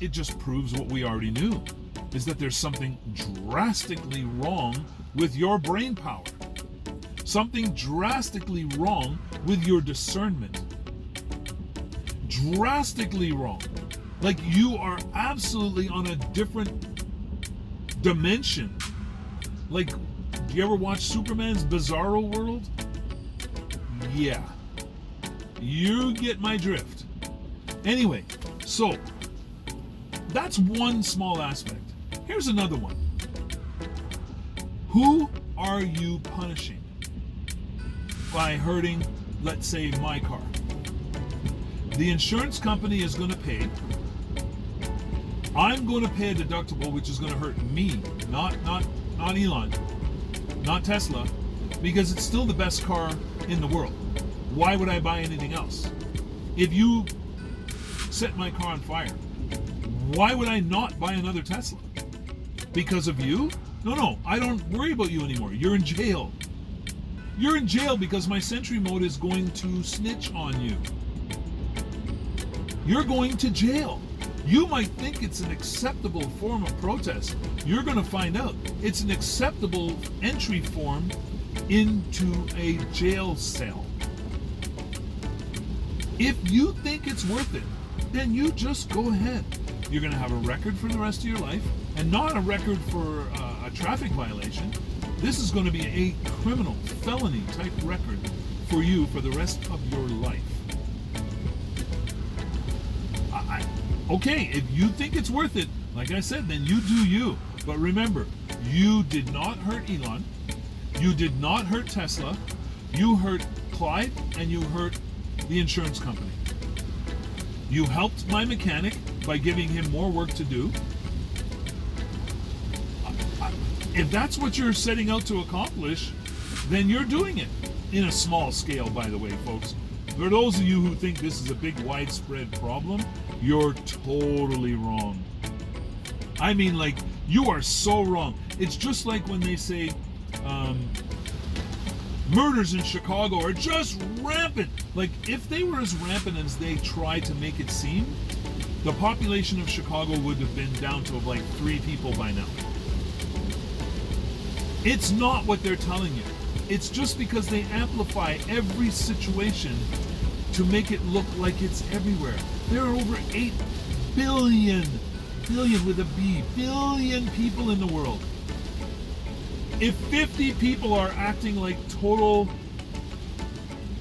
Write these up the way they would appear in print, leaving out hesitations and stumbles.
it just proves what we already knew, is that there's something drastically wrong with your brain power. Something drastically wrong with your discernment. Drastically wrong. Like you are absolutely on a different dimension. Like, do you ever watch Superman's Bizarro World? Yeah. You get my drift. Anyway, so that's one small aspect. Here's another one. Who are you punishing by hurting, let's say, my car? The insurance company is going to pay. I'm going to pay a deductible, which is going to hurt me, not Elon, not Tesla, because it's still the best car in the world. Why would I buy anything else? If you set my car on fire, why would I not buy another Tesla? Because of you? No, I don't worry about you anymore. You're in jail. You're in jail because my Sentry mode is going to snitch on you. You're going to jail. You might think it's an acceptable form of protest. You're going to find out it's an acceptable entry form into a jail cell. If you think it's worth it, then you just go ahead. You're going to have a record for the rest of your life, and not a record for a traffic violation. This is going to be a criminal, felony type record for you for the rest of your life. Okay, if you think it's worth it, like I said, then you do you. But remember, you did not hurt Elon. You did not hurt Tesla. You hurt Clyde, and you hurt the insurance company. You helped my mechanic by giving him more work to do. If that's what you're setting out to accomplish, then you're doing it. In a small scale, by the way, folks. For those of you who think this is a big, widespread problem, you're totally wrong. I mean, like, you are so wrong. It's just like when they say murders in Chicago are just rampant. Like, if they were as rampant as they try to make it seem, the population of Chicago would have been down to like 3 people by now. It's not what they're telling you. It's just because they amplify every situation to make it look like it's everywhere. There are over 8 billion with a B, billion people in the world. If 50 people are acting like total,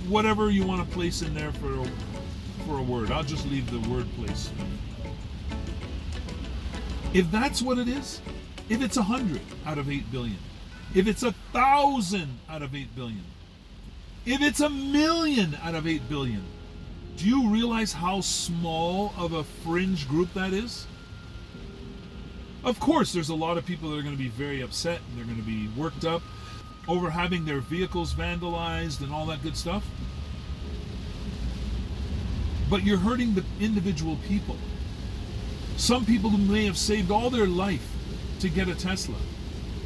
whatever you want to place in there for a word, I'll just leave the word place. If that's what it is, if it's 100 out of 8 billion, if it's 1,000 out of 8 billion, if it's 1,000,000 out of 8 billion, do you realize how small of a fringe group that is? Of course, there's a lot of people that are going to be very upset and they're going to be worked up over having their vehicles vandalized and all that good stuff. But you're hurting the individual people. Some people who may have saved all their life to get a Tesla,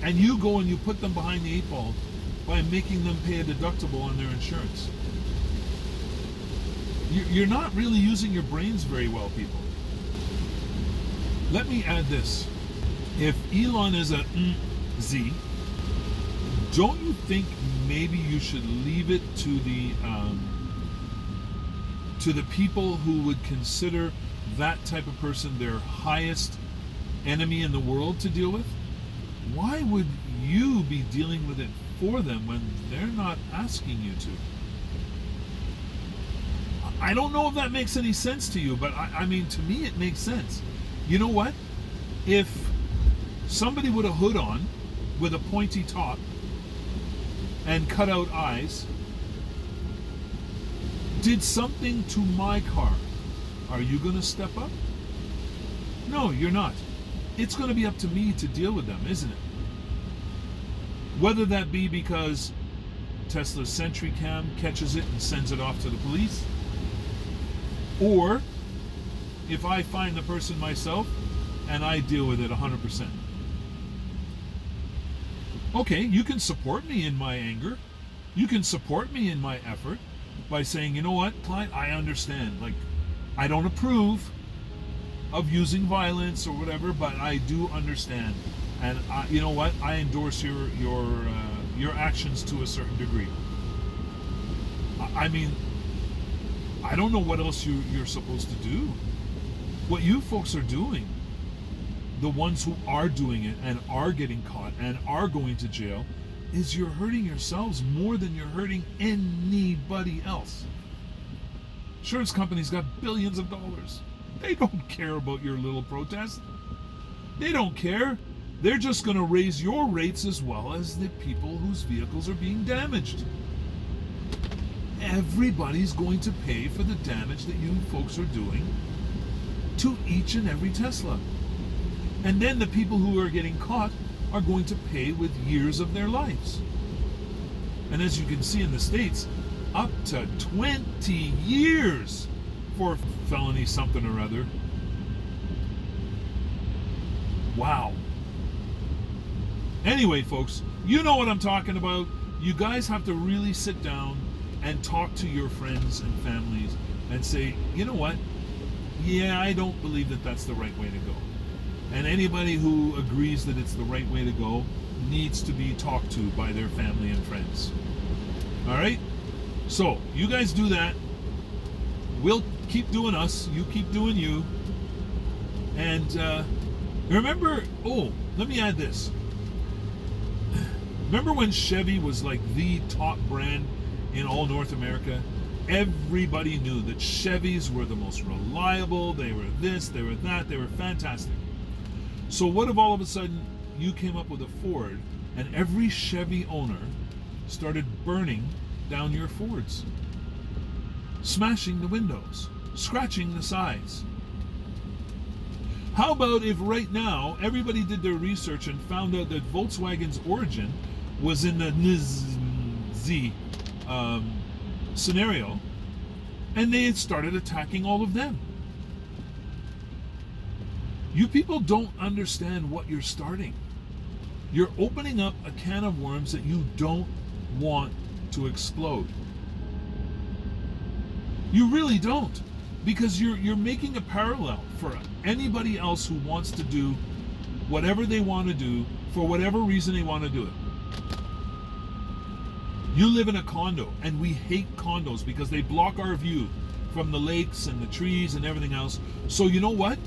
and you go and you put them behind the 8 ball by making them pay a deductible on their insurance. You're not really using your brains very well, people. Let me add this. If Elon is a Z, don't you think maybe you should leave it to the people who would consider that type of person their highest enemy in the world to deal with? Why would you be dealing with it for them when they're not asking you to? I don't know if that makes any sense to you, but I mean, to me it makes sense. You know what? If somebody with a hood on, with a pointy top, and cut out eyes, did something to my car, are you going to step up? No, you're not. It's going to be up to me to deal with them, isn't it? Whether that be because Tesla's Sentry Cam catches it and sends it off to the police, or if I find the person myself and I deal with it 100%. Okay, you can support me in my anger. You can support me in my effort by saying, you know what, Clyde, I understand. Like, I don't approve, of using violence or whatever, but I do understand, and you know what? I endorse your actions to a certain degree. I mean, I don't know what else you're supposed to do. What you folks are doing, the ones who are doing it and are getting caught and are going to jail, is you're hurting yourselves more than you're hurting anybody else. Insurance companies got billions of dollars. They don't care about your little protest. They don't care. They're just going to raise your rates as well as the people whose vehicles are being damaged. Everybody's going to pay for the damage that you folks are doing to each and every Tesla. And then the people who are getting caught are going to pay with years of their lives. And as you can see in the States, up to 20 years for felony something or other. Wow. Anyway, folks, you know what I'm talking about. You guys have to really sit down and talk to your friends and families and say, you know what? Yeah, I don't believe that that's the right way to go. And anybody who agrees that it's the right way to go needs to be talked to by their family and friends. All right? So, you guys do that. We'll keep doing us. You keep doing you. And remember, let me add this. Remember when Chevy was like the top brand in all North America? Everybody knew that Chevys were the most reliable. They were this, they were that, they were fantastic. So what if all of a sudden you came up with a Ford and every Chevy owner started burning down your Fords? Smashing the windows, scratching the sides. How about if right now everybody did their research and found out that Volkswagen's origin was in the NZ scenario, and they had started attacking all of them? You people don't understand what you're starting. You're opening up a can of worms that you don't want to explode. You really don't, because you're making a parallel for anybody else who wants to do whatever they want to do for whatever reason they want to do it. You live in a condo, and we hate condos because they block our view from the lakes and the trees and everything else. So you know what?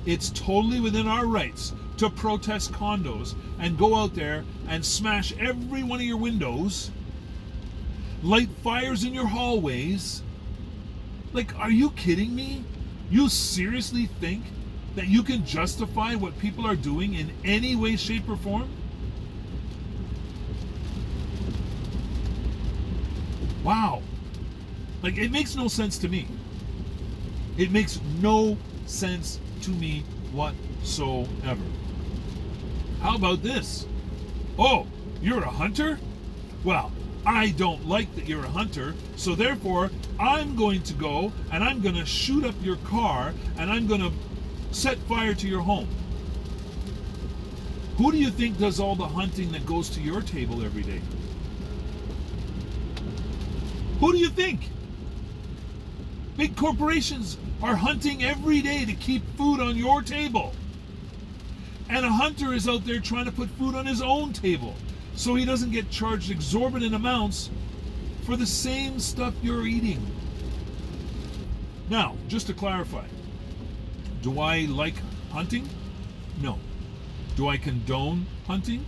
It's totally within our rights to protest condos and go out there and smash every one of your windows, light fires in your hallways. Like, are you kidding me? You seriously think that you can justify what people are doing in any way, shape, or form? Wow. Like, it makes no sense to me. It makes no sense to me whatsoever. How about this? Oh, you're a hunter? Well, I don't like that you're a hunter, so therefore I'm going to go and I'm going to shoot up your car and I'm going to set fire to your home. Who do you think does all the hunting that goes to your table every day? Who do you think? Big corporations are hunting every day to keep food on your table. And a hunter is out there trying to put food on his own table so he doesn't get charged exorbitant amounts for the same stuff you're eating. Now, just to clarify, do I like hunting? No. Do I condone hunting?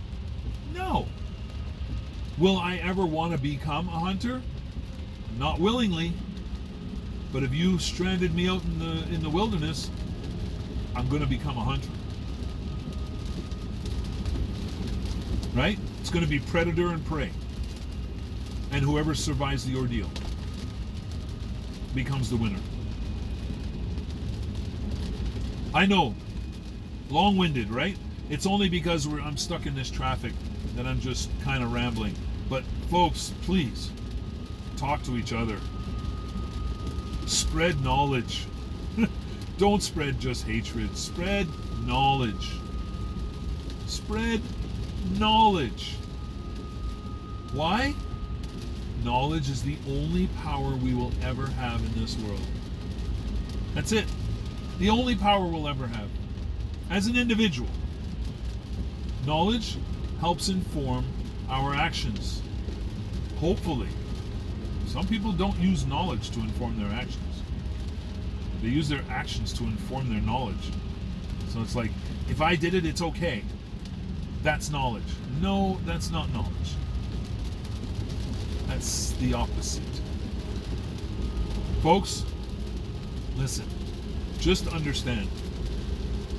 No. Will I ever want to become a hunter? Not willingly. But if you stranded me out in the wilderness, I'm going to become a hunter. Right? It's going to be predator and prey. And whoever survives the ordeal becomes the winner. I know, long-winded, right? It's only because I'm stuck in this traffic that I'm just kind of rambling. But folks, please, talk to each other. Spread knowledge. Don't spread just hatred. Spread knowledge. Spread knowledge. Why? Knowledge is the only power we will ever have in this world. That's it. The only power we'll ever have as an individual. Knowledge helps inform our actions. Hopefully. Some people don't use knowledge to inform their actions. They use their actions to inform their knowledge. So it's like, if I did it, it's okay. That's knowledge. No, that's not knowledge. That's the opposite. Folks, listen. Just understand.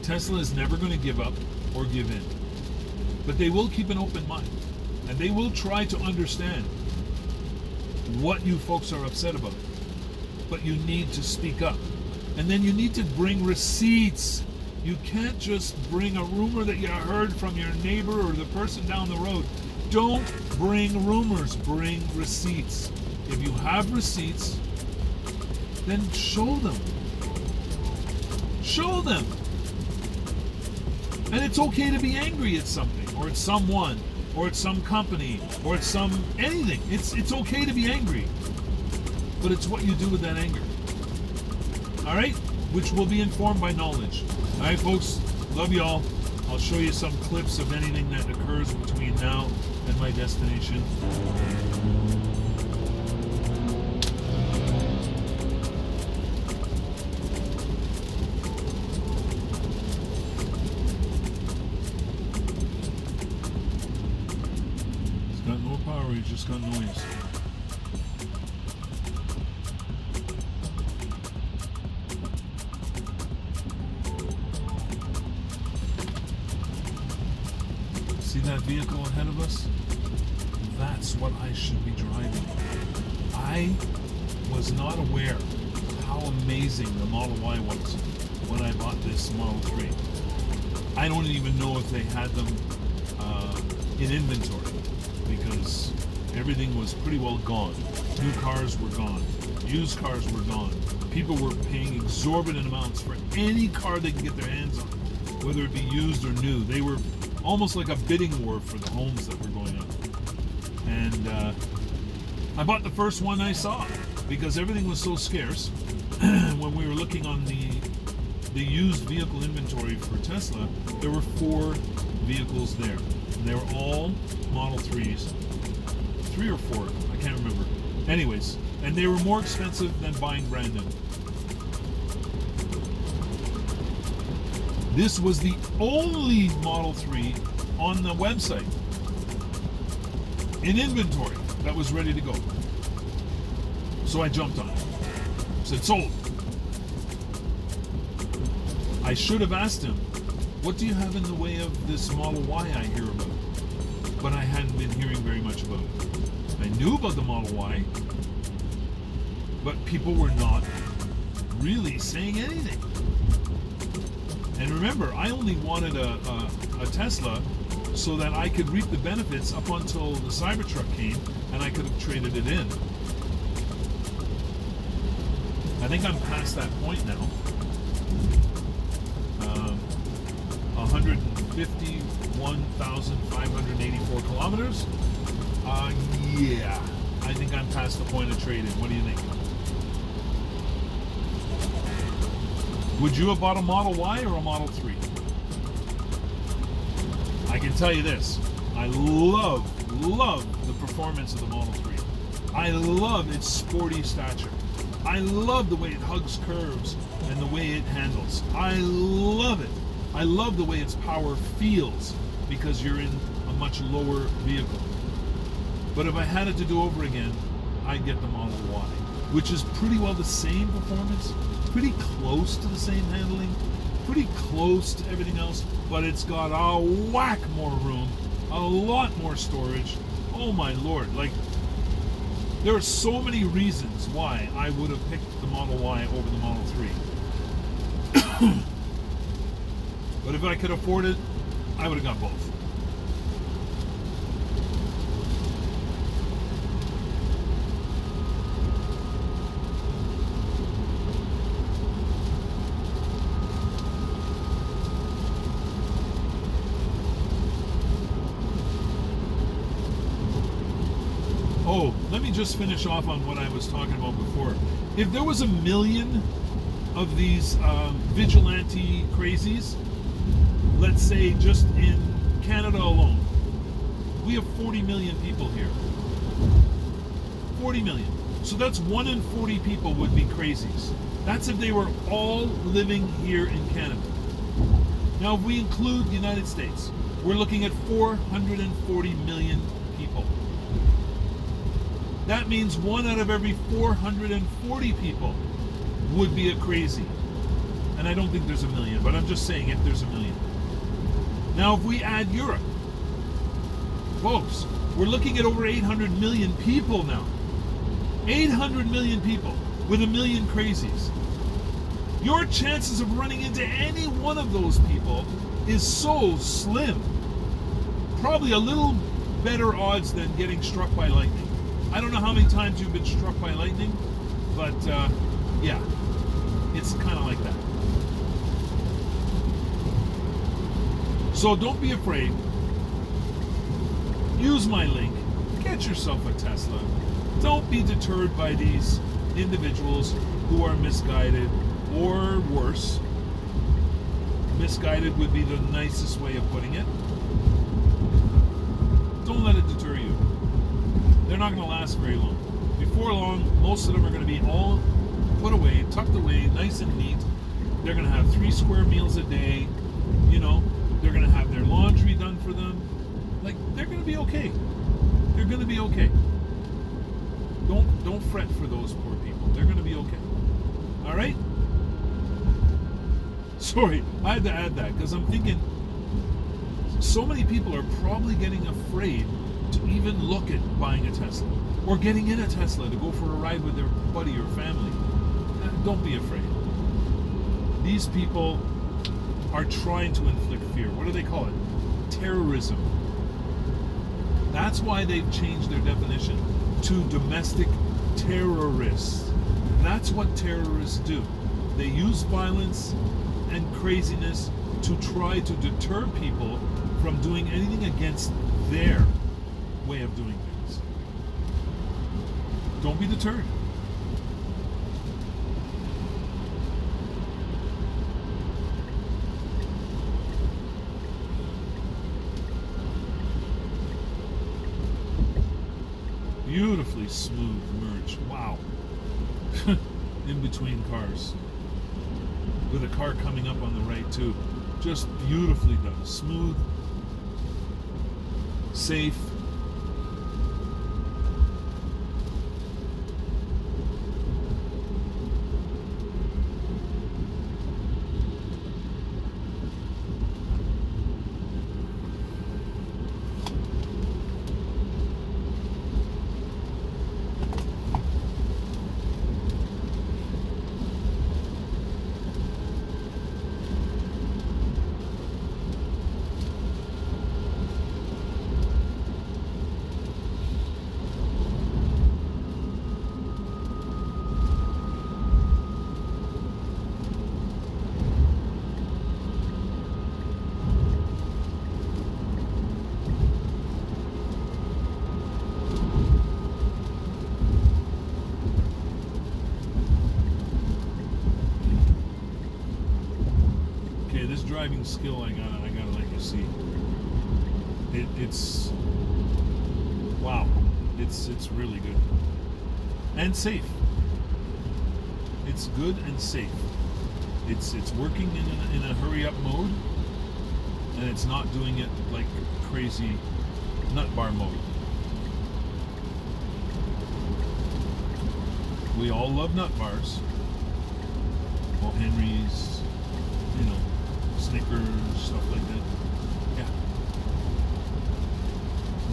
Tesla is never going to give up or give in. But they will keep an open mind. And they will try to understand what you folks are upset about. But you need to speak up. And then you need to bring receipts. You can't just bring a rumor that you heard from your neighbor or the person down the road. Don't bring rumors, bring receipts. If you have receipts, then show them. Show them. And it's okay to be angry at something, or at someone, or at some company, or at some anything. It's okay to be angry. But it's what you do with that anger. Alright? Which will be informed by knowledge. Alright, folks? Love y'all. I'll show you some clips of anything that occurs between now and my destination. It's got no power, it's just got noise. See that vehicle ahead of us? That's what I should be driving. I was not aware of how amazing the Model Y was when I bought this Model 3. I don't even know if they had them in inventory because everything was pretty well gone. New cars were gone. Used cars were gone. People were paying exorbitant amounts for any car they could get their hands on, whether it be used or new. They were almost like a bidding war for the homes that were going up. And I bought the first one I saw because everything was so scarce. When we were looking on the used vehicle inventory for Tesla, there were 4 vehicles there. And they were all Model 3s. 3 or 4, I can't remember. Anyways, and they were more expensive than buying brand new. This was the only Model 3 on the website in inventory that was ready to go. So I jumped on it. Said, sold. I should have asked him, what do you have in the way of this Model Y I hear about? But I hadn't been hearing very much about it. I knew about the Model Y, but people were not really saying anything. And remember, I only wanted a Tesla so that I could reap the benefits up until the Cybertruck came and I could have traded it in. I think I'm past that point now. 151,584 kilometers. Yeah, I think I'm past the point of trading. What do you think? Would you have bought a Model Y or a Model 3? I can tell you this. I love the performance of the Model 3. I love its sporty stature. I love the way it hugs curves and the way it handles. I love it. I love the way its power feels because you're in a much lower vehicle. But if I had it to do over again, I'd get the Model Y, which is pretty well the same performance, pretty close to the same handling, pretty close to everything else, but it's got a whack more room, a lot more storage. Oh my Lord, like, there are so many reasons why I would have picked the Model Y over the Model 3. But if I could afford it, I would have got both. Oh, let me just finish off on what I was talking about before. If there was 1 million of these vigilante crazies, let's say just in Canada alone, we have 40 million people here. 40 million. So that's 1 in 40 people would be crazies. That's if they were all living here in Canada. Now, if we include the United States, we're looking at 440 million people. That means 1 out of every 440 people would be a crazy. And I don't think there's a million, but I'm just saying if there's a million. Now, if we add Europe, folks, we're looking at over 800 million people now. 800 million people with a million crazies. Your chances of running into any one of those people is so slim. Probably a little better odds than getting struck by lightning. I don't know how many times you've been struck by lightning, but yeah, it's kind of like that. So don't be afraid. Use my link. Get yourself a Tesla. Don't be deterred by these individuals who are misguided, or worse. Misguided would be the nicest way of putting it. Don't let it deter you. They're not going to last very long. Before long, most of them are going to be all put away, tucked away, nice and neat. They're going to have 3 square meals a day. You know, they're going to have their laundry done for them. Like, they're going to be okay. They're going to be okay. Don't fret for those poor people. They're going to be okay. All right? Sorry, I had to add that because I'm thinking so many people are probably getting afraid to even look at buying a Tesla or getting in a Tesla to go for a ride with their buddy or family. Don't be afraid. These people are trying to inflict fear. What do they call it? Terrorism. That's why they've changed their definition to domestic terrorists. That's what terrorists do. They use violence and craziness to try to deter people from doing anything against their way of doing things. Don't be deterred. Beautifully smooth merge. Wow. In between cars. With a car coming up on the right too. Just beautifully done. Smooth. Safe. Driving skill I gotta let you see. It's wow. It's really good and safe. It's good and safe. It's working in a hurry up mode, and it's not doing it like crazy nut bar mode. We all love nut bars. Well, Henry's, you know, Snickers, stuff like that. Yeah.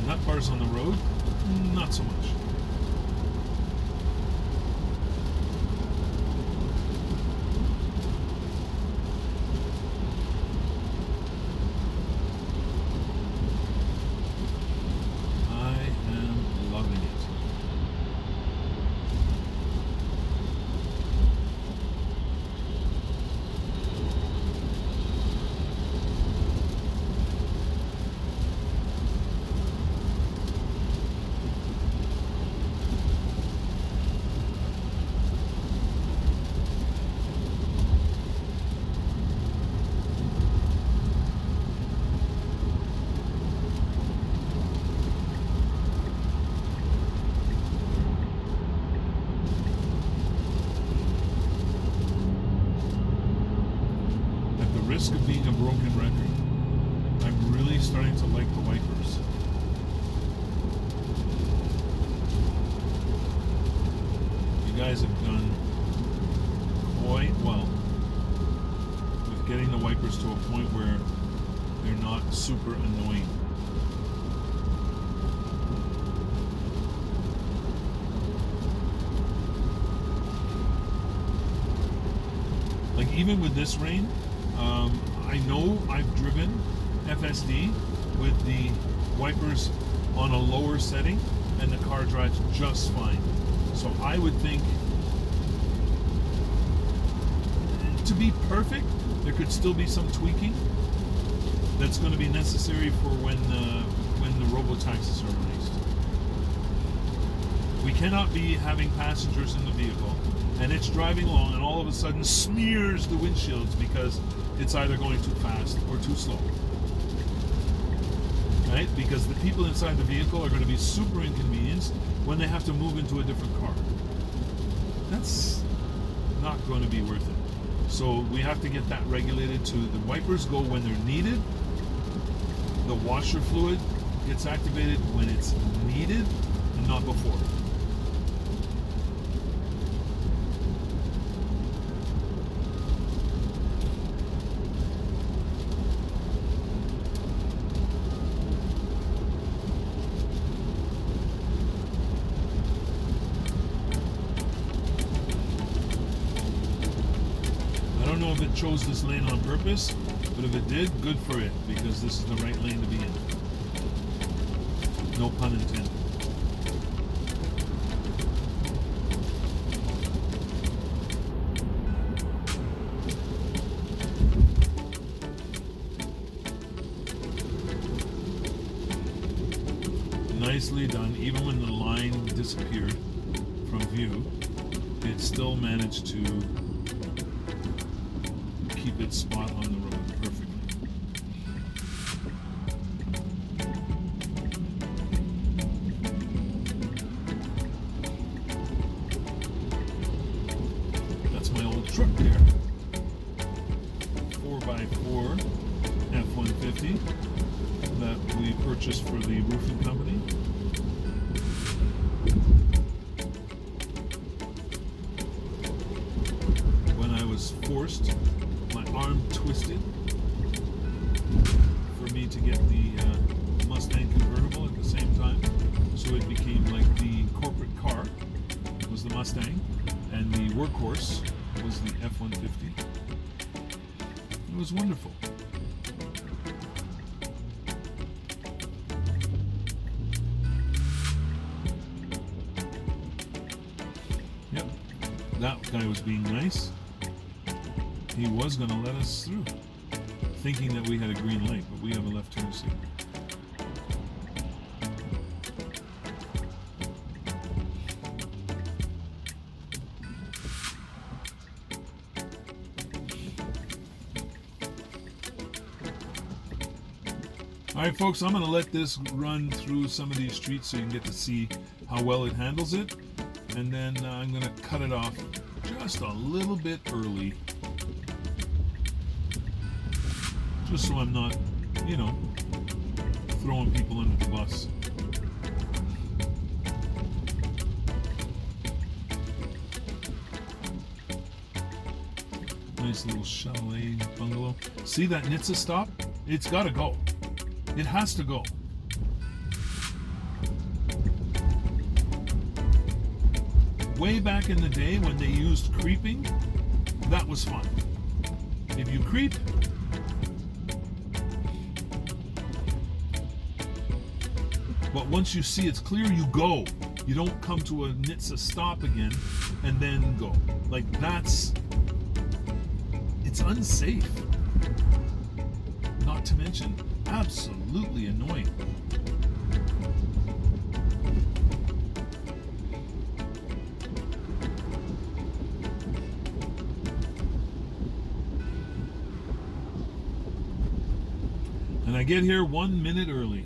Nut bars on the road, not so much. I am loving it. being a broken record, I'm really starting to like the wipers. You guys have done quite well with getting the wipers to a point where they're not super annoying. Like even with this rain, I know I've driven FSD with the wipers on a lower setting and the car drives just fine. So I would think, to be perfect, there could still be some tweaking that's going to be necessary for when the robo-taxis are released. We cannot be having passengers in the vehicle and it's driving along and all of a sudden smears the windshields because it's either going too fast or too slow. Right? Because the people inside the vehicle are going to be super inconvenienced when they have to move into a different car. That's not going to be worth it. So we have to get that regulated to the wipers go when they're needed. The washer fluid gets activated when it's needed and not before. I don't know if it chose this lane on purpose, but if it did, good for it, because this is the right lane to be in. No pun intended. Nicely done. Even when the line disappeared from view, it still managed to keep its spot on the road perfectly. That's my old truck there. 4x4 F-150 that we purchased for the roofing company. When I was forced, my arm twisted for me to get the Mustang convertible at the same time, so it became like the corporate car was the Mustang and the workhorse was the F-150. It was wonderful. Yep, that guy was being nice. He was going to let us through, thinking that we had a green light, but we have a left turn signal. Alright folks, I'm going to let this run through some of these streets so you can get to see how well it handles it, and then I'm going to cut it off just a little bit early. Just so I'm not, throwing people under the bus. Nice little chalet bungalow. See that NHTSA stop? It's got to go. It has to go. Way back in the day when they used creeping, that was fun. If you creep, but once you see it's clear, you go. You don't come to a NHTSA stop again and then go. Like it's unsafe. Not to mention, absolutely annoying. And I get here 1 minute early.